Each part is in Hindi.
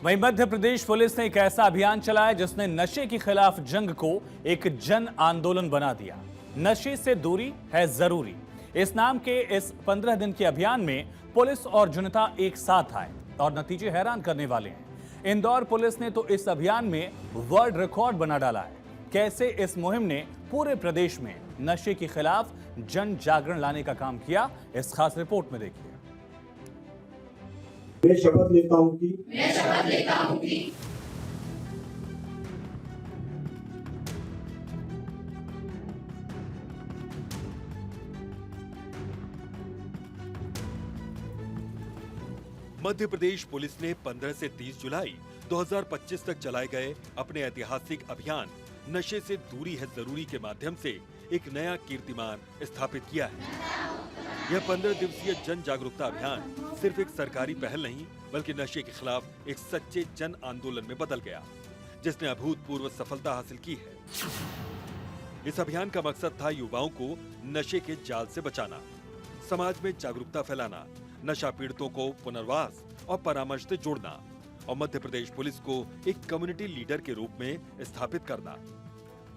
वहीं मध्य प्रदेश पुलिस ने एक ऐसा अभियान चलाया जिसने नशे के खिलाफ जंग को एक जन आंदोलन बना दिया। नशे से दूरी है जरूरी, इस नाम के इस 15 दिन के अभियान में पुलिस और जनता एक साथ आए और नतीजे हैरान करने वाले हैं। इंदौर पुलिस ने तो इस अभियान में वर्ल्ड रिकॉर्ड बना डाला है। कैसे इस मुहिम ने पूरे प्रदेश में नशे के खिलाफ जन जागरण लाने का काम किया, इस खास रिपोर्ट में देखिए। मैं शपथ लेता हूं कि मध्य प्रदेश पुलिस ने 15 से 30 जुलाई 2025 तक चलाए गए अपने ऐतिहासिक अभियान नशे से दूरी है जरूरी के माध्यम से एक नया कीर्तिमान स्थापित किया है। यह 15 दिवसीय जन जागरूकता अभियान सिर्फ एक सरकारी पहल नहीं बल्कि नशे के खिलाफ एक सच्चे जन आंदोलन में बदल गया, जिसने अभूतपूर्व सफलता हासिल की है। इस अभियान का मकसद था युवाओं को नशे के जाल से बचाना, समाज में जागरूकता फैलाना, नशा पीड़ितों को पुनर्वास और परामर्श से जोड़ना और मध्य प्रदेश पुलिस को एक कम्युनिटी लीडर के रूप में स्थापित करना।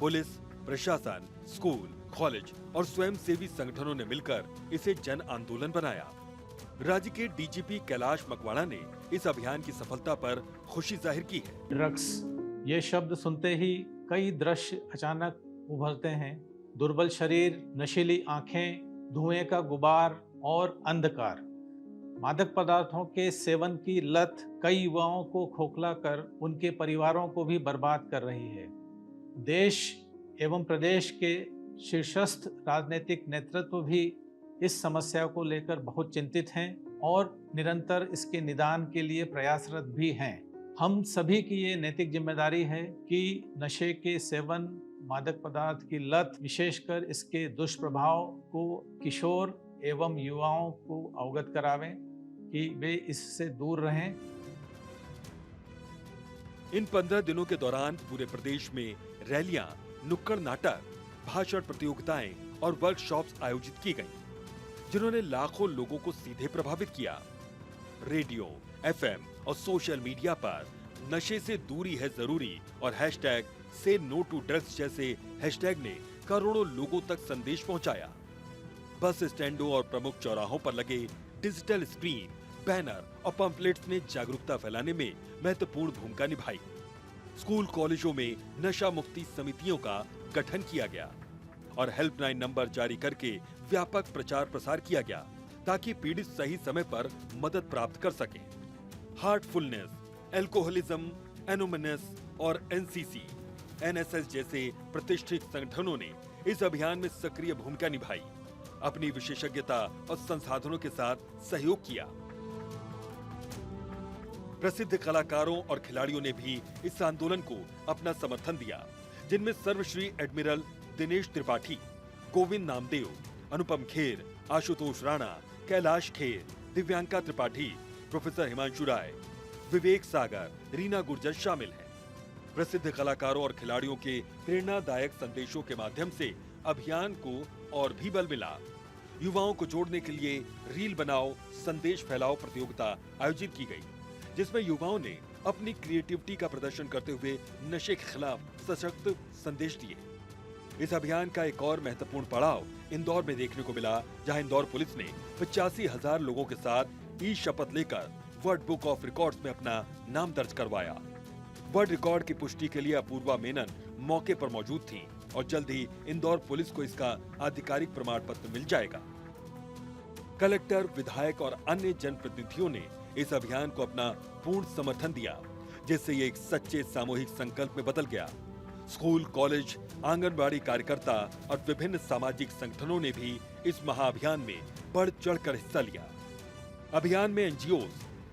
पुलिस, प्रशासन, स्कूल, कॉलेज और स्वयंसेवी संगठनों ने मिलकर इसे जन आंदोलन बनाया। राज्य के डीजीपी कैलाश मकवाड़ा ने इस अभियान की सफलता पर खुशी जाहिर की है। ड्रग्स, ये शब्द सुनते ही कई दृश्य अचानक उभरते हैं। दुर्बल शरीर, नशीली आंखें, धुएं का गुबार और अंधकार। मादक पदार्थों के सेवन की लत कई युवाओं को खोखला कर उनके परिवारों को भी बर्बाद कर रही है। देश एवं प्रदेश के शीर्षस्थ राजनीतिक नेतृत्व भी इस समस्या को लेकर बहुत चिंतित हैं और निरंतर इसके निदान के लिए प्रयासरत भी हैं। हम सभी की ये नैतिक जिम्मेदारी है कि नशे के सेवन, मादक पदार्थ की लत, विशेषकर इसके दुष्प्रभाव को किशोर एवं युवाओं को अवगत करावें कि वे इससे दूर रहें। इन 15 दिनों के दौरान पूरे प्रदेश में रैलियां, नुक्कड़ नाटक, भाषण प्रतियोगिताएं और वर्कशॉप्स आयोजित की गईं, जिन्होंने लाखों लोगों को सीधे प्रभावित किया। रेडियो, एफएम और सोशल मीडिया पर नशे से दूरी है जरूरी और हैशटैग से नो टू ड्रग्स जैसे हैशटैग ने करोड़ों लोगों तक संदेश पहुंचाया। बस स्टैंडों और प्रमुख चौराहों पर लगे डिजिटल स्क्रीन, बैनर और पंपलेट्स ने जागरूकता फैलाने में महत्वपूर्ण भूमिका निभाई। स्कूल कॉलेजों में नशा मुक्ति समितियों का गठन किया गया और हेल्पलाइन नंबर जारी करके व्यापक प्रचार प्रसार किया गया ताकि पीड़ित सही समय पर मदद प्राप्त कर सकें। हार्टफुलनेस, अल्कोहलिज्म एनोनिमस और एनसीसी, एनएसएस जैसे प्रतिष्ठित संगठनों ने इस अभियान में सक्रिय भूमिका निभाई, अपनी विशेषज्ञता और संसाधनों के साथ सहयोग किया। प्रसिद्ध कलाकारों और खिलाड़ियों ने भी इस आंदोलन को अपना समर्थन दिया, जिनमें सर्वश्री एडमिरल दिनेश त्रिपाठी, गोविंद नामदेव, अनुपम खेर, आशुतोष राणा, कैलाश खेर, दिव्यांका त्रिपाठी, प्रोफेसर हिमांशु राय, विवेक सागर, रीना गुर्जर शामिल हैं। प्रसिद्ध कलाकारों और खिलाड़ियों के प्रेरणादायक संदेशों के माध्यम से अभियान को और भी बल मिला। युवाओं को जोड़ने के लिए रील बनाओ, संदेश फैलाओ प्रतियोगिता आयोजित की गई, जिसमें युवाओं ने अपनी क्रिएटिविटी का प्रदर्शन करते हुए नशे के खिलाफ सशक्त संदेश दिए। इस अभियान का एक और महत्वपूर्ण पड़ाव इंदौर में देखने को मिला, जहां इंदौर पुलिस ने 85,000 लोगों के साथ ई शपथ लेकर वर्ल्ड बुक ऑफ रिकॉर्ड्स में अपना नाम दर्ज करवाया। वर्ल्ड रिकॉर्ड की पुष्टि के लिए अपूर्वा मेनन मौके पर मौजूद थी और जल्द ही इंदौर पुलिस को इसका आधिकारिक प्रमाण पत्र मिल जाएगा। कलेक्टर, विधायक और अन्य जनप्रतिनिधियों ने इस अभियान को अपना पूर्ण समर्थन दिया, जिससे ये एक सच्चे सामूहिक संकल्प में बदल गया। स्कूल, कॉलेज, आंगनबाड़ी कार्यकर्ता और विभिन्न सामाजिक संगठनों ने भी इस महाअभियान में बढ़ चढ़कर हिस्सा लिया। अभियान में NGOs,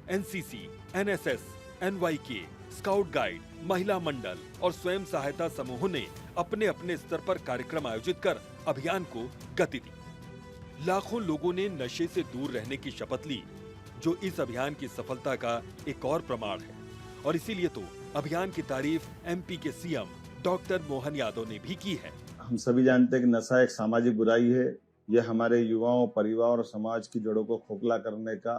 NCC, NSS, NYK, scout guide, महिला मंडल और स्वयं सहायता समूहों ने अपने अपने स्तर पर कार्यक्रम आयोजित कर अभियान को गति दी। लाखों लोगों ने नशे से दूर रहने की शपथ ली, जो इस अभियान की सफलता का एक और प्रमाण है और इसीलिए तो अभियान की तारीफ एमपी के सीएम डॉक्टर मोहन यादव ने भी की है। हम सभी जानते हैं कि नशा एक सामाजिक बुराई है। यह हमारे युवाओं, परिवार और समाज की जड़ों को खोखला करने का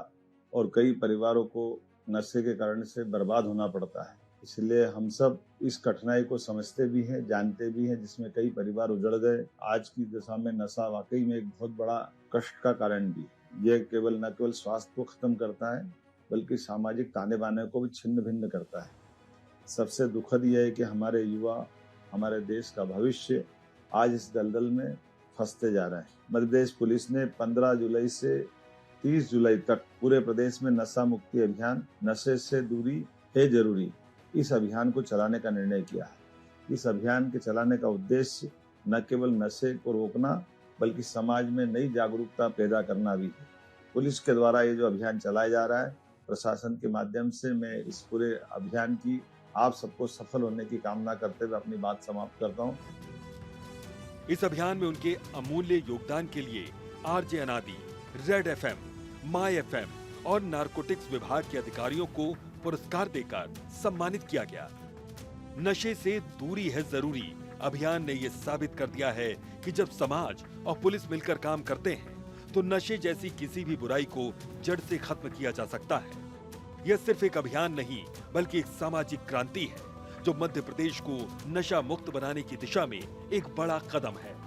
और कई परिवारों को नशे के कारण से बर्बाद होना पड़ता है। इसलिए हम सब इस कठिनाई को समझते भी हैं, जानते भी हैं, जिसमें कई परिवार उजड़ गए। आज की दशा में नशा वाकई में एक बहुत बड़ा कष्ट का कारण भी है। यह न केवल स्वास्थ्य को खत्म करता है, बल्कि सामाजिक ताने बाने को भी छिन्न भिन्न करता है। सबसे दुखद यह है कि हमारे युवा, हमारे देश का भविष्य आज इस दलदल में फंसते जा रहे हैं। मध्य प्रदेश पुलिस ने 15 जुलाई से 30 जुलाई तक पूरे प्रदेश में नशा मुक्ति अभियान, नशे से दूरी है जरूरी, इस अभियान को चलाने का निर्णय किया है। इस अभियान के चलाने का उद्देश्य न केवल नशे को रोकना, बल्कि समाज में नई जागरूकता पैदा करना भी है। पुलिस के द्वारा ये जो अभियान चलाया जा रहा है, प्रशासन के माध्यम से मैं इस पूरे अभियान की आप सबको सफल होने की कामना करते हुए अपनी बात समाप्त करता हूँ। इस अभियान में उनके अमूल्य योगदान के लिए आरजे अनादि, रेड एफएम, माय एफएम और नारकोटिक्स विभाग के अधिकारियों को पुरस्कार देकर सम्मानित किया गया। नशे से दूरी है जरूरी अभियान ने यह साबित कर दिया है कि जब समाज और पुलिस मिलकर काम करते हैं तो नशे जैसी किसी भी बुराई को जड़ से खत्म किया जा सकता है। यह सिर्फ एक अभियान नहीं, बल्कि एक सामाजिक क्रांति है जो मध्य प्रदेश को नशा मुक्त बनाने की दिशा में एक बड़ा कदम है।